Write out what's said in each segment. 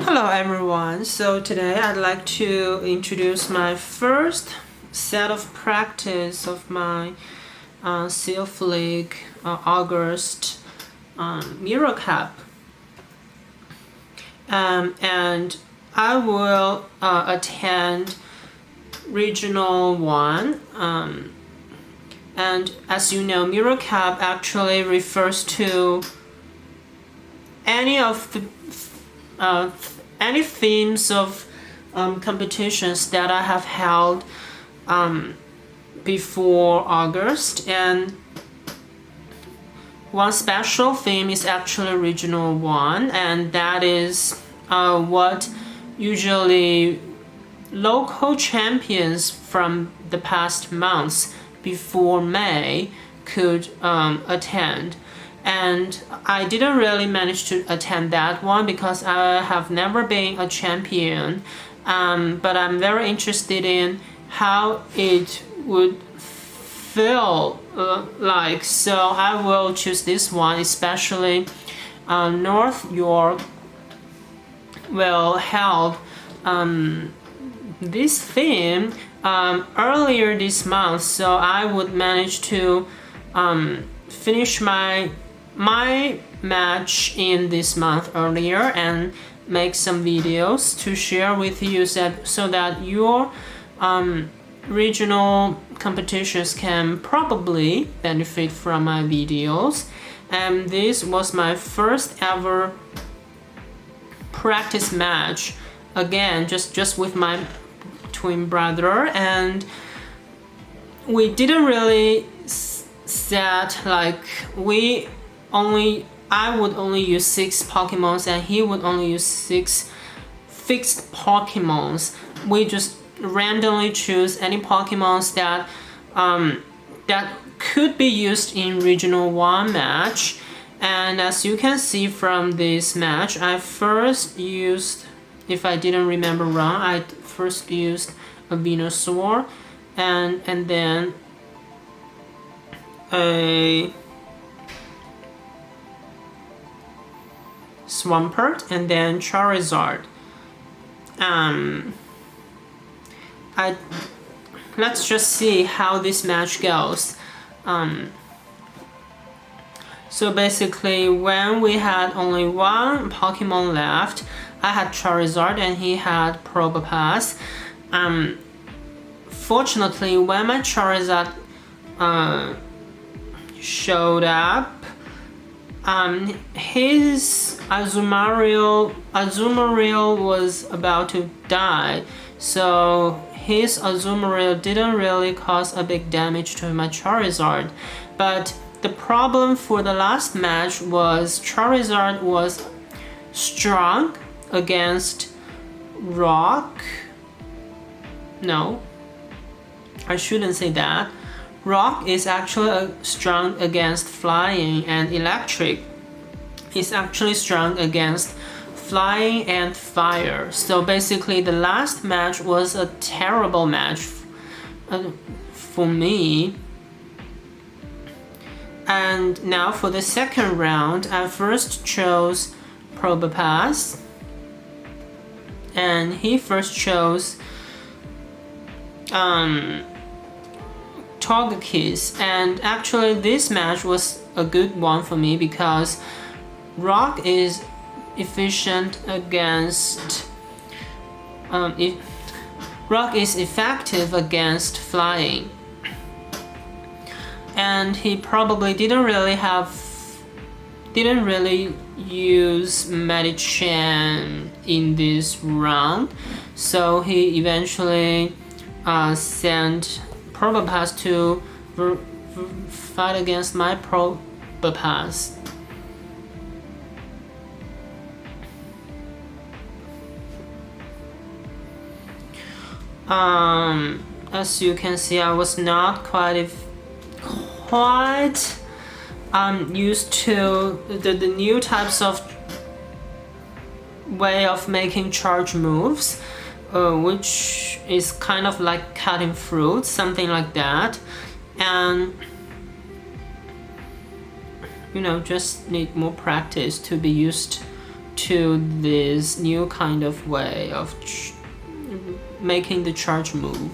Hello everyone, so today I'd like to introduce my first set of practice of my Self League August Mirror Cup, and I will attend Regional 1, and as you know, Mirror Cup actually refers to any of the any themes of competitions that I have held before August, and one special theme is actually Regional 1, and that is what usually local champions from the past months before May could attend. And I didn't really manage to attend that one because I have never been a champion, but I'm very interested in how it would feel like, so I will choose this one, especially North York will held this theme earlier this month, so I would manage to finish my match in this month earlier and make some videos to share with you so that your regional competitions can probably benefit from my videos. And this was my first ever practice match, again just with my twin brother, and we didn't really set like I would only use 6 Pokemons and he would only use 6 fixed Pokemons. We just randomly choose any Pokemons that could be used in Regional 1 match. And as you can see from this match, I first used, if I didn't remember wrong, I first used a Venusaur and then a Swampert, and then Charizard. Let's just see how this match goes. So basically, when we had only one Pokemon left, I had Charizard and he had Probopass. Fortunately, when my Charizard showed up, his Azumarill was about to die, so his Azumarill didn't really cause a big damage to my Charizard. But the problem for the last match was Charizard was strong against rock. No, I shouldn't say that. Rock is actually strong against flying, and electric is actually strong against flying and fire. So basically the last match was a terrible match for me. And now for the second round, I first chose Probopass, and he first chose Togekiss, and actually this match was a good one for me because Rock is efficient against Rock is effective against flying, and he probably didn't really use Medicham in this round, so he eventually sent Probopass to fight against my Probopass. As you can see, I was not quite used to the new types of way of making charge moves, which is kind of like cutting fruits, something like that. And just need more practice to be used to this new kind of way of making the charge move.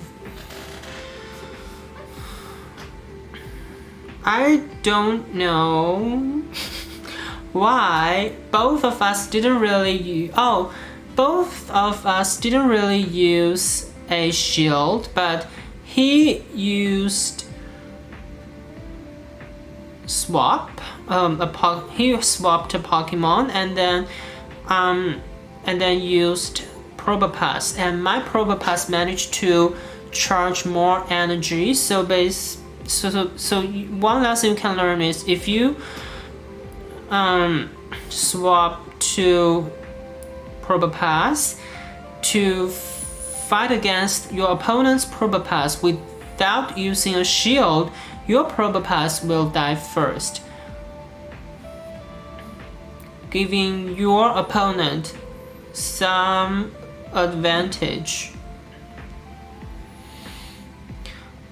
I don't know why both of us didn't really use a shield, but he used swap. He swapped a Pokemon and then used Probopass, and my Probopass managed to charge more energy. So one lesson you can learn is if you swap to Probopass to fight against your opponent's Probopass without using a shield, your Probopass will die first, giving your opponent some advantage.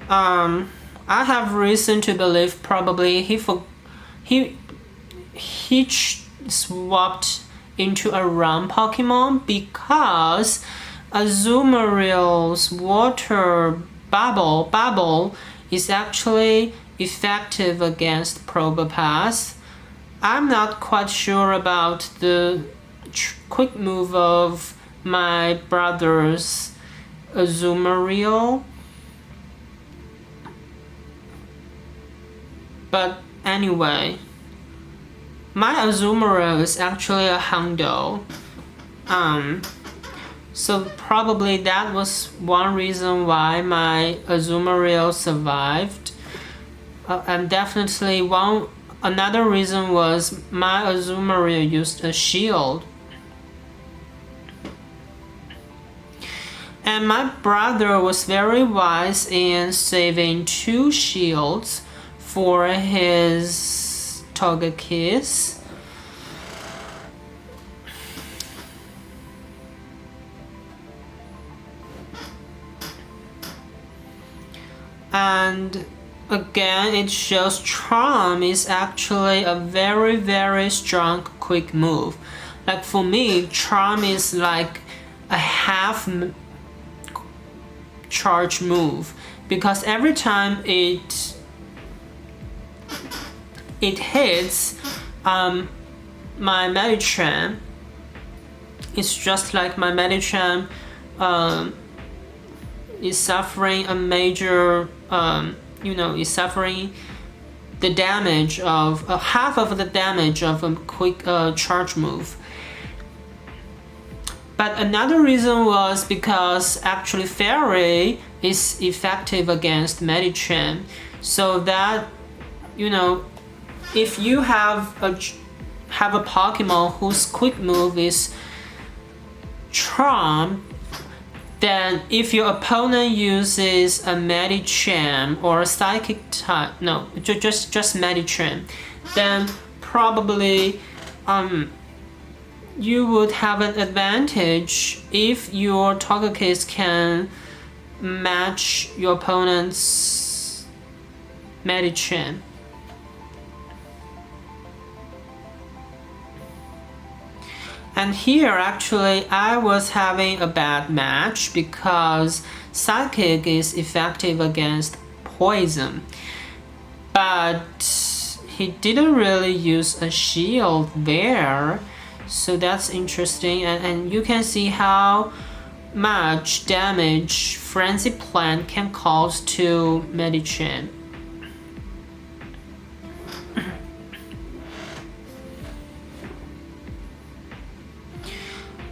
I have reason to believe probably he swapped into a run Pokemon because Azumarill's water bubble is actually effective against Probopass. I'm not quite sure about the quick move of my brother's Azumarill, but anyway, my Azumarill is actually a Houndour. So probably that was one reason why my Azumarill survived. And definitely another reason was my Azumarill used a shield. And my brother was very wise in saving 2 shields for his Togekiss. And again, it shows Charm is actually a very, very strong quick move. Like for me, Charm is like a half charge move, because every time it hits my Medicham, it's just like my Medicham is suffering a major is suffering the damage of half of the damage of a quick charge move. But another reason was because actually Fairy is effective against Medicham, so that if you have a Pokemon whose quick move is Charm, then if your opponent uses a Medicham or a Psychic type, just Medicham, then probably you would have an advantage if your Togekiss can match your opponent's Medicham. And here actually I was having a bad match because Psychic is effective against poison, but he didn't really use a shield there, so that's interesting. And you can see how much damage Frenzy Plant can cause to Medicham.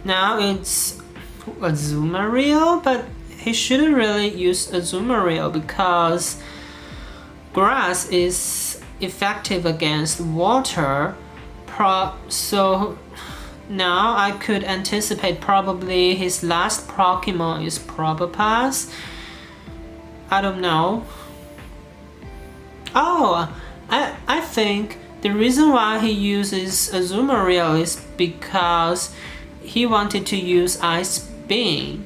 Now it's Azumarill, but he shouldn't really use Azumarill because grass is effective against water. So now I could anticipate probably his last Pokemon is Probopass. I don't know. Oh, I think the reason why he uses Azumarill is because he wanted to use Ice Beam,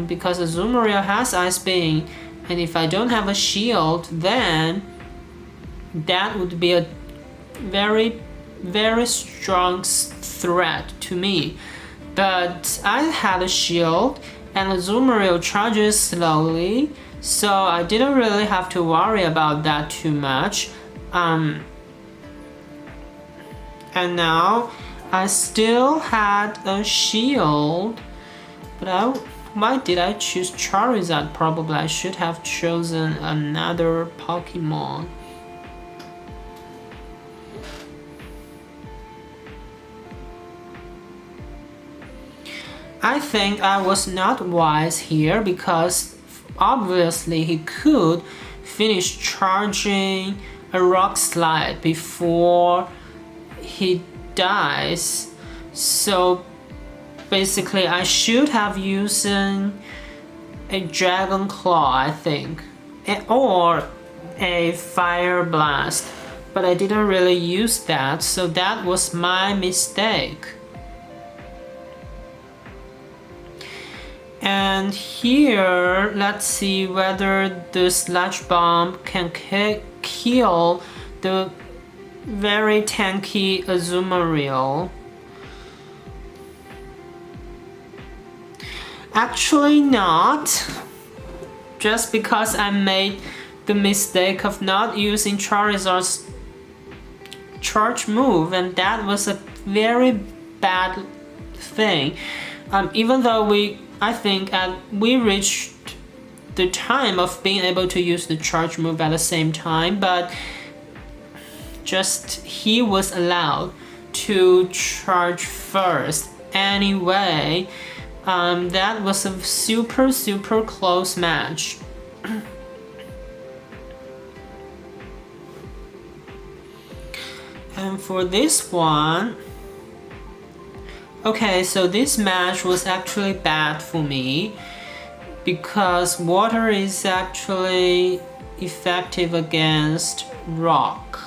because Azumarill has Ice Beam, and if I don't have a shield, then that would be a very very strong threat to me. But I had a shield and Azumarill charges slowly, so I didn't really have to worry about that too much. And now I still had a shield, but why did I choose Charizard? Probably I should have chosen another Pokemon. I think I was not wise here because obviously he could finish charging a Rock Slide before he dies. So basically I should have used a Dragon Claw, I think, or a Fire Blast, but I didn't really use that, so that was my mistake. And here, let's see whether the Sludge Bomb can kill the very tanky Azumarill. Actually not, just because I made the mistake of not using Charizard's charge move, and that was a very bad thing. Even though I think we reached the time of being able to use the charge move at the same time, but just he was allowed to charge first anyway. That was a super close match. And for this one, okay, so this match was actually bad for me because water is actually effective against rock.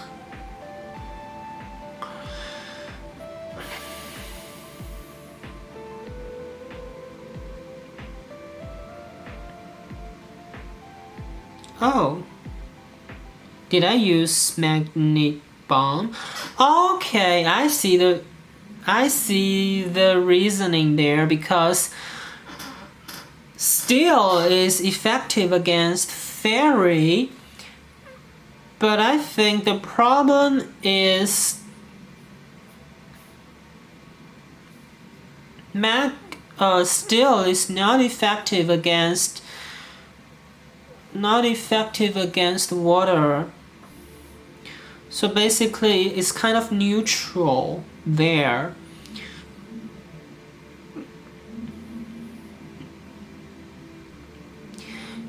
Oh, did I use Magnet Bomb? Okay, I see the reasoning there, because Steel is effective against Fairy, but I think the problem is Steel is not effective against water. So basically it's kind of neutral there.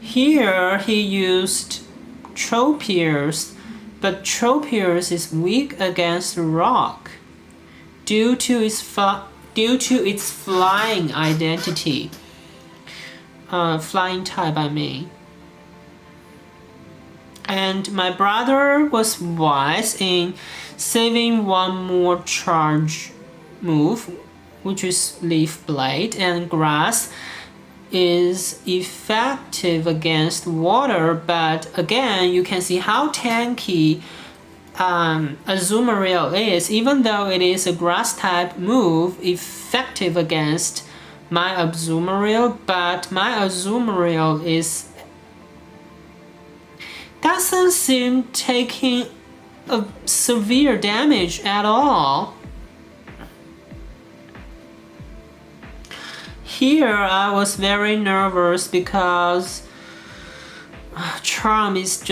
Here he used Tropius, but Tropius is weak against rock due to its flying identity. Flying type, I mean. And my brother was wise in saving one more charge move, which is Leaf Blade, and Grass is effective against water, but again you can see how tanky Azumarill is. Even though it is a grass type move, effective against my Azumarill, but my Azumarill doesn't seem taking a severe damage at all. Here I was very nervous because Charm is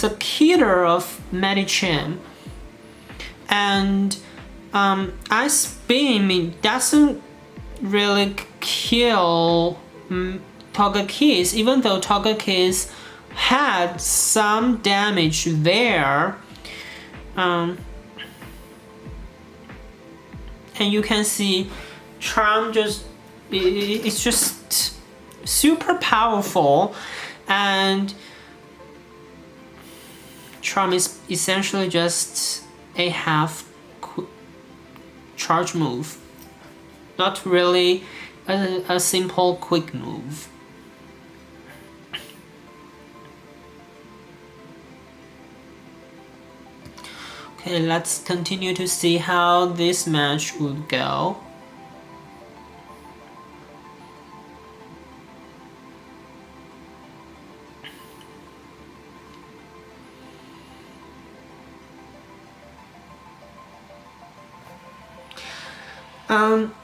a killer of Medicham, and Ice Beam doesn't really kill Togekiss, even though Togekiss had some damage there. And you can see Charm it's just super powerful, and Charm is essentially just a half charge move, not really a simple quick move. Okay, let's continue to see how this match would go.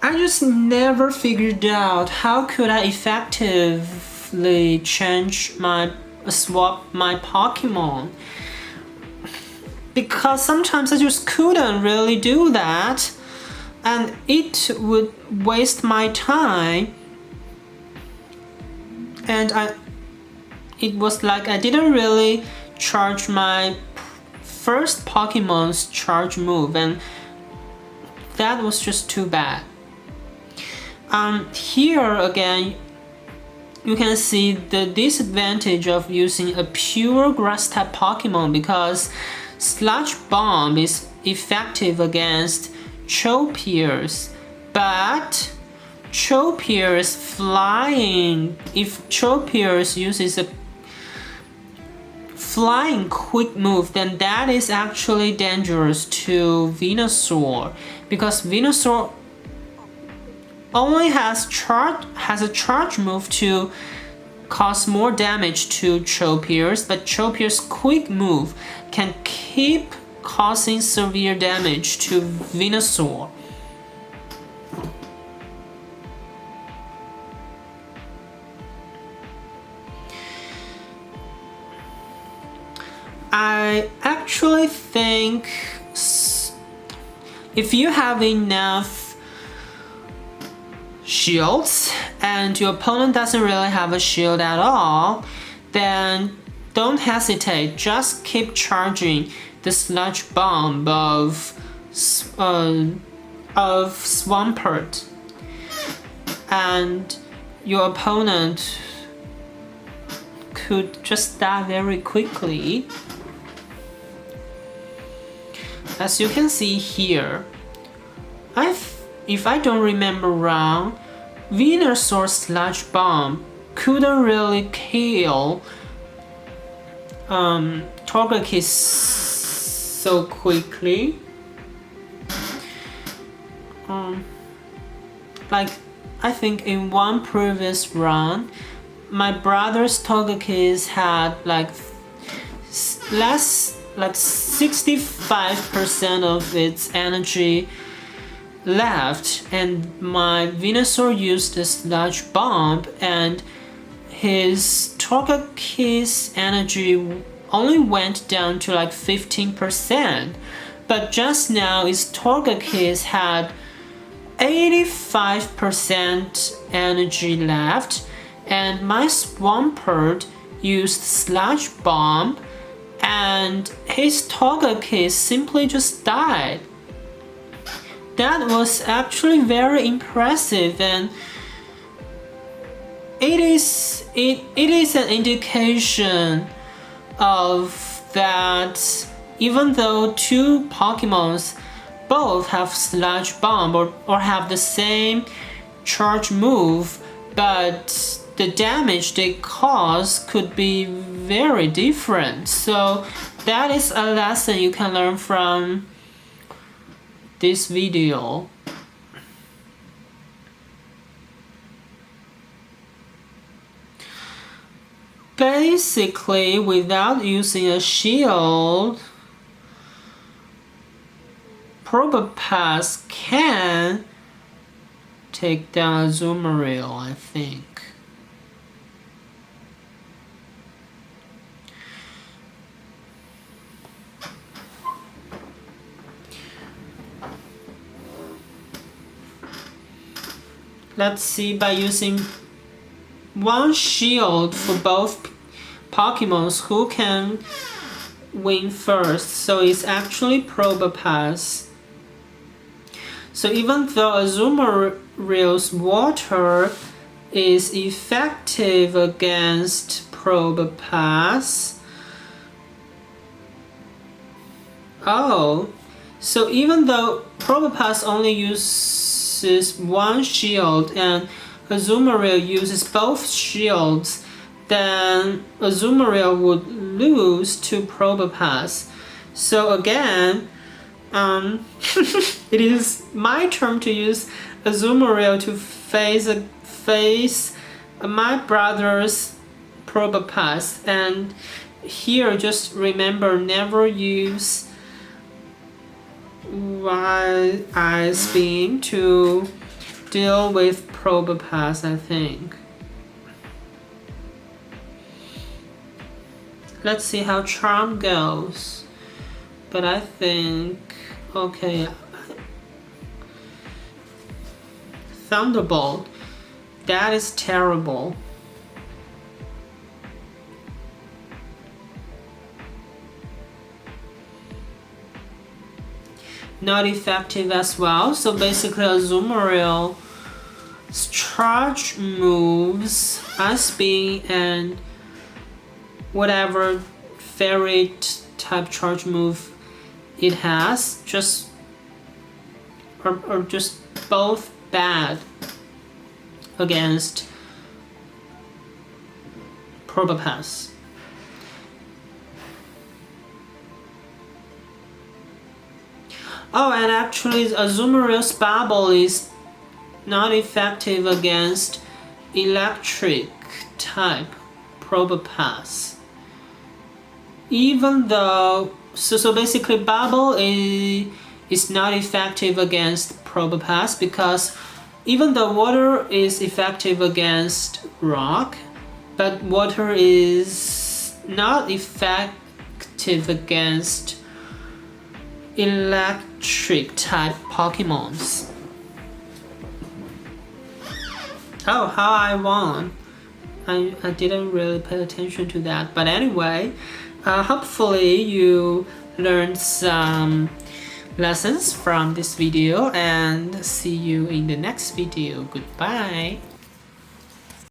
I just never figured out how could I effectively swap my Pokemon, because sometimes I just couldn't really do that and it would waste my time, and it was like I didn't really charge my first Pokemon's charge move, and that was just too bad. Here again, you can see the disadvantage of using a pure grass type Pokemon, because Sludge Bomb is effective against Chopius, but Chopius flying, if Chopius uses a flying quick move, then that is actually dangerous to Venusaur, because Venusaur only has a charge move to cause more damage to Chopius, but Chopius' quick move can keep causing severe damage to Venusaur. I actually think if you have enough shields and your opponent doesn't really have a shield at all, then don't hesitate, just keep charging the Sludge Bomb of Swampert, and your opponent could just die very quickly. As you can see here, if I don't remember wrong, Venusaur's Sludge Bomb couldn't really kill Togekiss so quickly. Like, I think in one previous run, my brother's Togekiss had like 65% of its energy left, and my Venusaur used the Sludge Bomb, and his Togekiss energy only went down to like 15%. But just now, his Togekiss had 85% energy left, and my Swampert used Sludge Bomb, and his Togekiss simply just died. That was actually very impressive, and it is an indication of that even though two Pokemons both have Sludge Bomb or have the same charge move, but the damage they cause could be very different. So that is a lesson you can learn from this video. Basically, without using a shield, Probopass can take down Azumarill, I think. Let's see, by using one shield for both Pokemons, who can win first. So it's actually Probopass. So even though Azumarill's water is effective against Probopass, so even though Probopass only uses one shield and Azumarill uses both shields, then Azumarill would lose to Probopass. So again, it is my turn to use Azumarill to face my brother's Probopass, and here just remember, never use Wild Ice Beam to deal with Probopass, I think. Let's see how Charm goes. But I think, okay, Thunderbolt, that is terrible. Not effective as well. So basically Azumarill charge moves, Ice Beam and whatever fairy type charge move it has just are just both bad against Probopass. Oh, and actually Azumarill's Bubble is not effective against electric type Probopass. Even though, so basically Bubble is not effective against Probopass because even though water is effective against rock, but water is not effective against electric type Pokemons. Oh, how I won. I didn't really pay attention to that, but anyway, hopefully you learned some lessons from this video, and see you in the next video. Goodbye.